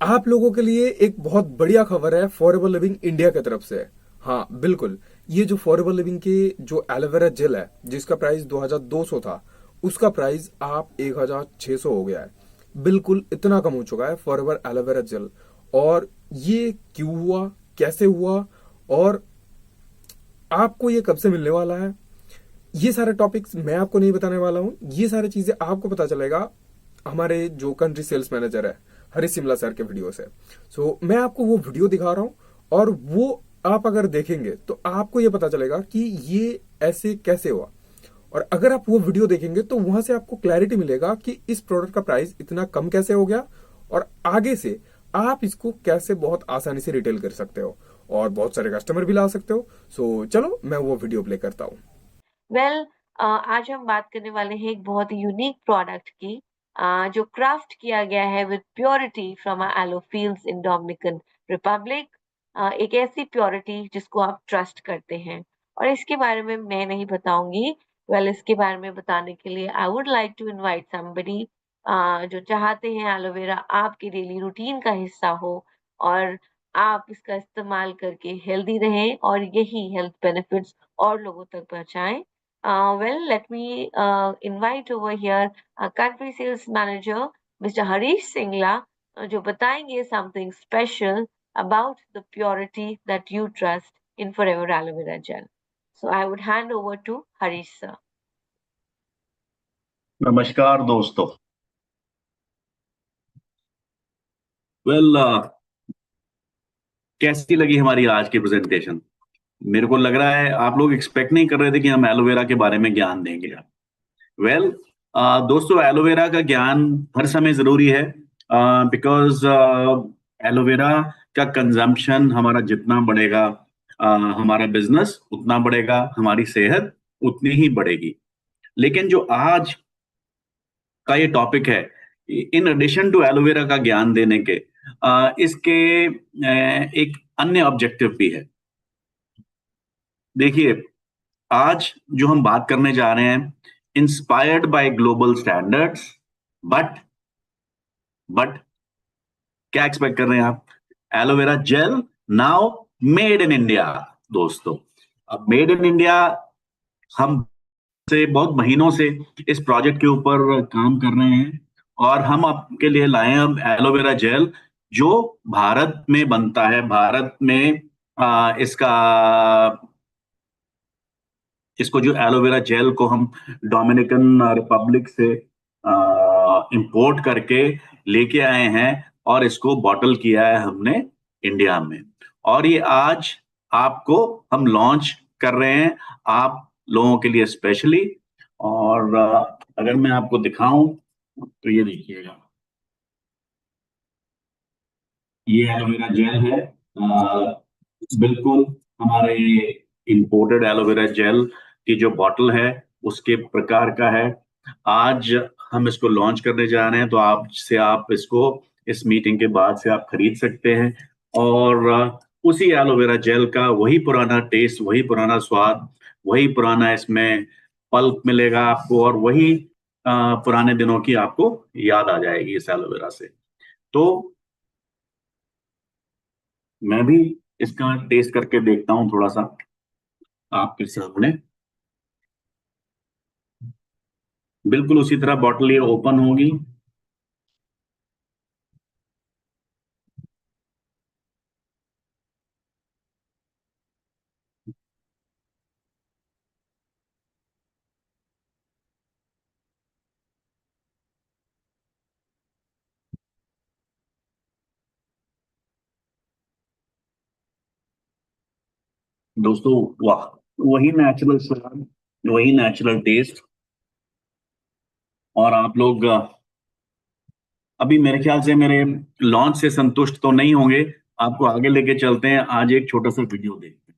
आप लोगों के लिए एक बहुत बढ़िया खबर है फॉरएवर लिविंग इंडिया की तरफ से। हाँ बिल्कुल, ये जो फॉरएवर लिविंग के जो एलोवेरा जेल है जिसका प्राइस 2200 था, उसका प्राइस आप 1600 हो गया है। बिल्कुल इतना कम हो चुका है फॉरएवर एलोवेरा जेल। और ये क्यों हुआ, कैसे हुआ, और आपको ये कब से मिलने वाला है, ये सारे टॉपिक्स मैं आपको नहीं बताने वाला हूँ। ये सारी चीजें आपको पता चलेगा हमारे जो कंट्री सेल्स मैनेजर है हरीश सिमला सर के वीडियो से। मैं आपको वो वीडियो दिखा रहा हूँ, और वो आप अगर देखेंगे तो आपको ये पता चलेगा कि ये ऐसे कैसे हुआ। और अगर आप वो वीडियो देखेंगे तो वहां से आपको क्लैरिटी मिलेगा कि इस प्रोडक्ट का प्राइस इतना कम कैसे हो गया, और आगे से आप इसको कैसे बहुत आसानी से रिटेल कर सकते हो और बहुत सारे कस्टमर भी ला सकते हो। चलो मैं वो वीडियो प्ले करता हूँ। वेल आज हम बात करने वाले हैं एक बहुत ही यूनिक प्रोडक्ट की, जो क्राफ्ट किया गया है with purity from aloe fields in Dominican Republic. एक ऐसी प्योरिटी जिसको आप ट्रस्ट करते हैं, और इसके बारे में मैं नहीं बताऊंगी। इसके बारे में बताने के लिए I would like to invite somebody जो चाहते हैं एलोवेरा आपके डेली रूटीन का हिस्सा हो, और आप इसका इस्तेमाल करके हेल्दी रहें और यही हेल्थ बेनिफिट्स और लोगों तक पहुंचाएं। Let me invite over here a country sales manager, Mr. Harish Singla, जो बताएंगे something special about the purity that you trust in Forever Aloe Vera Gel. So I would hand over to Harish sir. नमस्कार दोस्तों। Well कैसी लगी हमारी आज की presentation? मेरे को लग रहा है आप लोग एक्सपेक्ट नहीं कर रहे थे कि हम एलोवेरा के बारे में ज्ञान देंगे। वेल दोस्तों, एलोवेरा का ज्ञान हर समय जरूरी है, बिकॉज एलोवेरा का कंजम्पशन हमारा जितना बढ़ेगा, हमारा बिजनेस उतना बढ़ेगा, हमारी सेहत उतनी ही बढ़ेगी। लेकिन जो आज का ये टॉपिक है, इन एडिशन टू एलोवेरा का ज्ञान देने के, इसके एक अन्य ऑब्जेक्टिव भी है। देखिए, आज जो हम बात करने जा रहे हैं, inspired by global standards, but but क्या एक्सपेक्ट कर रहे हैं आप? Aloe vera gel now made in India. दोस्तों, अब मेड इन इंडिया, हम से बहुत महीनों से इस प्रोजेक्ट के ऊपर काम कर रहे हैं, और हम आपके लिए लाए हैं अब एलोवेरा जेल जो भारत में बनता है। भारत में इसका इसको जो एलोवेरा जेल को हम डोमिनिकन रिपब्लिक से इंपोर्ट करके लेके आए हैं, और इसको बॉटल किया है हमने इंडिया में। और ये आज आपको हम लॉन्च कर रहे हैं, आप लोगों के लिए स्पेशली। और अगर मैं आपको दिखाऊं तो ये देखिएगा, ये एलोवेरा जेल है। बिल्कुल हमारे इंपोर्टेड एलोवेरा जेल की जो बॉटल है उसके प्रकार का है। आज हम इसको लॉन्च करने जा रहे हैं, तो आप इसको इस मीटिंग के बाद से आप खरीद सकते हैं। और उसी एलोवेरा जेल का वही पुराना टेस्ट, वही पुराना स्वाद, वही पुराना इसमें पल्प मिलेगा आपको, और वही पुराने दिनों की आपको याद आ जाएगी इस एलोवेरा से। तो मैं भी इसका टेस्ट करके देखता हूँ थोड़ा सा आपके सामने। बिल्कुल उसी तरह बॉटल ये ओपन होगी। दोस्तों, वाह, वही नेचुरल स्वाद, वही नेचुरल टेस्ट। और आप लोग अभी मेरे ख्याल से मेरे लॉन्च से संतुष्ट तो नहीं होंगे। आपको आगे लेके चलते हैं, आज एक छोटा सा वीडियो देखते हैं।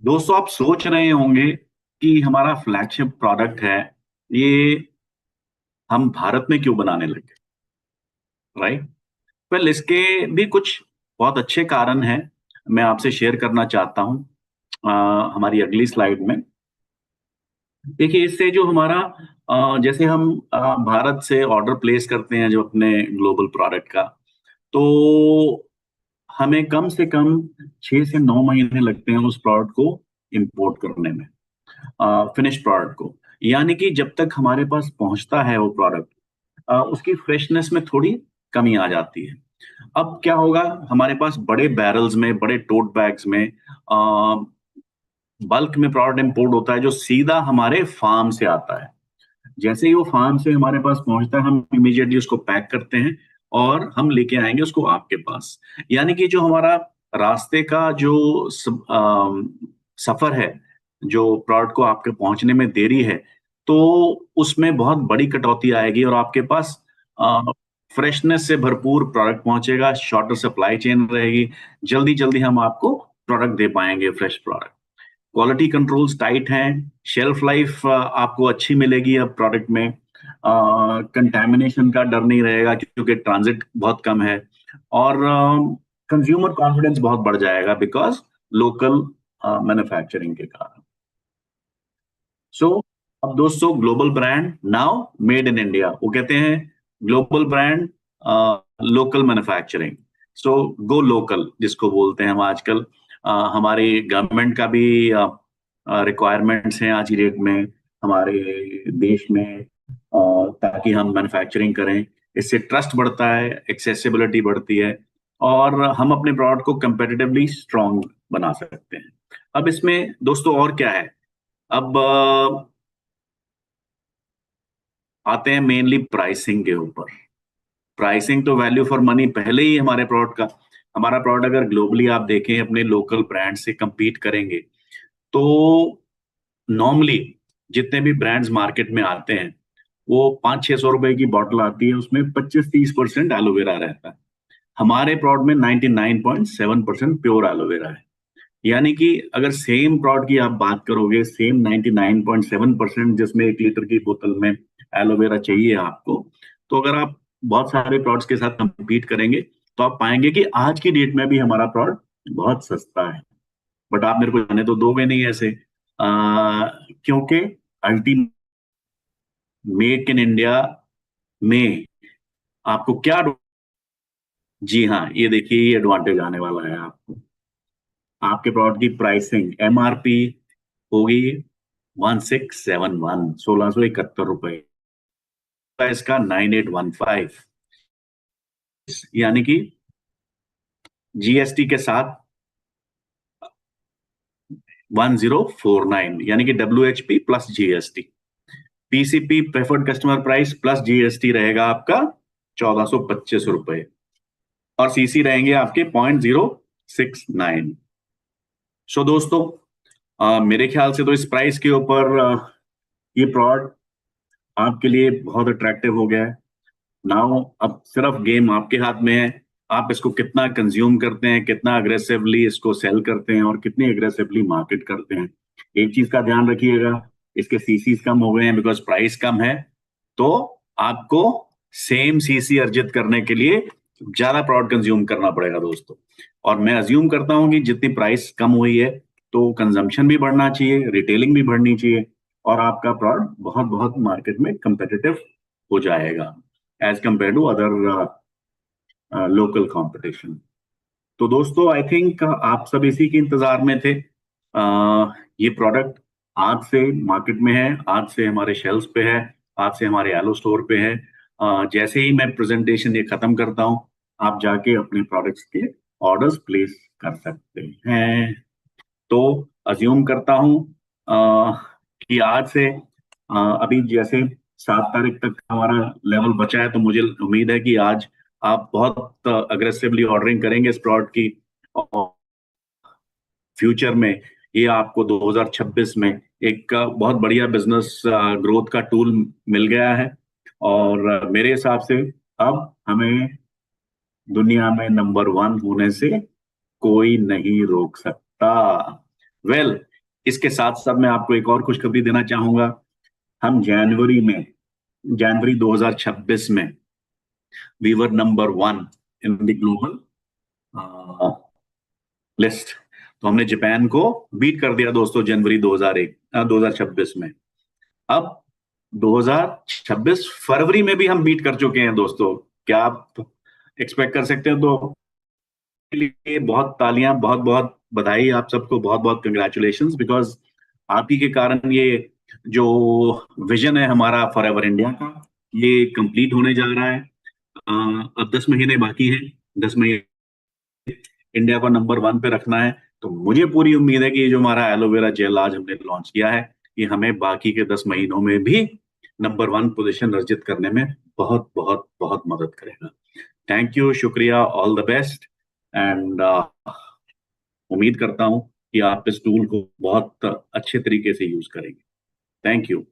दोस्तों आप सोच रहे होंगे कि हमारा फ्लैगशिप प्रोडक्ट है, ये हम भारत में क्यों बनाने लगे, राइट? वेल, इसके भी कुछ बहुत अच्छे कारण हैं, मैं आपसे शेयर करना चाहता हूं हमारी अगली स्लाइड में। देखिए, इससे जो हमारा जैसे हम भारत से ऑर्डर प्लेस करते हैं जो अपने ग्लोबल प्रोडक्ट का, तो हमें कम से कम 6 से 9 महीने लगते हैं उस प्रोडक्ट को इंपोर्ट करने में, फिनिश प्रोडक्ट को। यानी कि जब तक हमारे पास पहुंचता है वो प्रोडक्ट, उसकी फ्रेशनेस में थोड़ी कमी आ जाती है। अब क्या होगा, हमारे पास बड़े बैरल्स में, बड़े टोट बैग्स में बल्क में प्रोडक्ट इंपोर्ट होता है जो सीधा हमारे फार्म से आता है। जैसे ही वो फार्म से हमारे पास पहुंचता है, हम इमीडिएटली उसको पैक करते हैं और हम लेके आएंगे उसको आपके पास। यानी कि जो हमारा रास्ते का जो सफर है, जो प्रोडक्ट को आपके पहुंचने में देरी है, तो उसमें बहुत बड़ी कटौती आएगी और आपके पास फ्रेशनेस से भरपूर प्रोडक्ट पहुंचेगा, शॉर्टर सप्लाई चेन रहेगी, जल्दी जल्दी हम आपको प्रोडक्ट दे पाएंगे, fresh product. Quality controls tight हैं, शेल्फ लाइफ आपको अच्छी मिलेगी अब प्रोडक्ट में, कंटैमिनेशन का डर नहीं रहेगा क्योंकि ट्रांजिट बहुत कम है, और कंज्यूमर कॉन्फिडेंस बहुत बढ़ जाएगा बिकॉज लोकल मैन्युफैक्चरिंग के कारण। सो अब दोस्तों, global brand now made in India, वो कहते हैं ग्लोबल ब्रांड लोकल मैन्युफैक्चरिंग। सो गो लोकल जिसको बोलते हैं हम आजकल, हमारी गवर्नमेंट का भी रिक्वायरमेंट्स हैं आज की डेट में हमारे देश में, ताकि हम मैन्युफैक्चरिंग करें। इससे ट्रस्ट बढ़ता है, एक्सेसिबिलिटी बढ़ती है, और हम अपने प्रोडक्ट को कंपेटिटिवली स्ट्रॉन्ग बना सकते हैं। अब इसमें दोस्तों और क्या है, अब आते हैं मेनली प्राइसिंग के ऊपर। प्राइसिंग तो वैल्यू फॉर मनी पहले ही हमारे प्रोडक्ट का, हमारा प्रोडक्ट अगर ग्लोबली आप देखें अपने लोकल ब्रांड से compete करेंगे, तो नॉर्मली जितने भी ब्रांड्स मार्केट में आते हैं, वो 500-600 रुपए की बॉटल आती है, उसमें 25-30% एलोवेरा रहता है। हमारे प्रोडक्ट में 99.7% प्योर एलोवेरा है। यानी कि अगर सेम प्रोडक्ट की आप बात करोगे, सेम 99.7% जिसमें 1 लीटर की बोतल में एलोवेरा चाहिए आपको, तो अगर आप बहुत सारे प्रोडक्ट्स के साथ compete करेंगे, तो आप पाएंगे कि आज की डेट में भी हमारा प्रोडक्ट बहुत सस्ता है। बट आप मेरे को जाने तो दोगे नहीं ऐसे, क्योंकि अल्टीमेट मेक इन इंडिया में आपको क्या, जी हाँ, ये देखिए, ये एडवांटेज आने वाला है आपको। आपके प्रोडक्ट की प्राइसिंग एमआरपी होगी 1671, 1671 रुपए, इसका 9815, यानी कि जीएसटी के साथ 1049, यानी कि WHP plus GST. PCP preferred customer price plus GST रहेगा आपका 1425 रुपए, और सीसी रहेंगे आपके 0.069। सो दोस्तों, मेरे ख्याल से तो इस प्राइस के ऊपर ये प्रोडक्ट आपके लिए बहुत अट्रैक्टिव हो गया है। नाउ अब सिर्फ गेम आपके हाथ में है, आप इसको कितना कंज्यूम करते हैं, कितना अग्रेसिवली इसको सेल करते हैं, और कितनी अग्रेसिवली मार्केट करते हैं। एक चीज का ध्यान रखिएगा, इसके सीसीज कम हो गए हैं बिकॉज प्राइस कम है, तो आपको सेम सीसी अर्जित करने के लिए ज्यादा प्रोडक्ट कंज्यूम करना पड़ेगा दोस्तों। और मैं अज्यूम करता हूं कि जितनी प्राइस कम हुई है, तो कंजम्पशन भी बढ़ना चाहिए, रिटेलिंग भी बढ़नी चाहिए, और आपका प्रोडक्ट बहुत बहुत मार्केट में कंपेटिटिव हो जाएगा as compare to other local competition. तो दोस्तों, आई थिंक आप सब इसी के इंतजार में थे। ये प्रोडक्ट आज से मार्केट में है, आज से हमारे शेल्फ्स पे है, आज से हमारे एलो स्टोर पे है। जैसे ही मैं प्रेजेंटेशन ये खत्म करता हूँ, आप जाके अपने प्रोडक्ट्स के ऑर्डर्स प्लेस कर सकते हैं। तो अज्यूम करता हूँ कि आज से अभी जैसे 7 तारीख तक हमारा लेवल बचा है, तो मुझे उम्मीद है कि आज आप बहुत अग्रेसिवली ऑर्डरिंग करेंगे इस प्रोडक्ट की, और फ्यूचर में ये आपको 2026 में एक बहुत बढ़िया बिजनेस ग्रोथ का टूल मिल गया है। और मेरे हिसाब से अब हमें दुनिया में नंबर 1 होने से कोई नहीं रोक सकता। वेल, इसके साथ साथ मैं आपको एक और खुशखबरी देना चाहूंगा। हम जनवरी 2026 में we were number 1 in the global list. तो हमने जापान को बीट कर दिया दोस्तों जनवरी 2026 में। अब 2026 फरवरी में भी हम बीट कर चुके हैं दोस्तों। क्या आप एक्सपेक्ट कर सकते हैं? तो के लिए बहुत तालियां, बहुत बहुत बधाई आप सबको, बहुत बहुत कंग्रेचुलेशंस, बिकॉज आप ही के कारण ये जो विजन है हमारा फॉरएवर इंडिया का, ये कंप्लीट होने जा रहा है। अब 10 महीने बाकी हैं। 10 महीने इंडिया को नंबर 1 पे रखना है। तो मुझे पूरी उम्मीद है कि ये जो हमारा एलोवेरा जेल आज हमने लॉन्च किया है, ये हमें बाकी के 10 महीनों में भी नंबर 1 पोजीशन अर्जित करने में बहुत बहुत बहुत मदद करेगा। थैंक यू, शुक्रिया, ऑल द बेस्ट। एंड उम्मीद करता हूं कि आप इस टूल को बहुत अच्छे तरीके से यूज करेंगे। Thank you.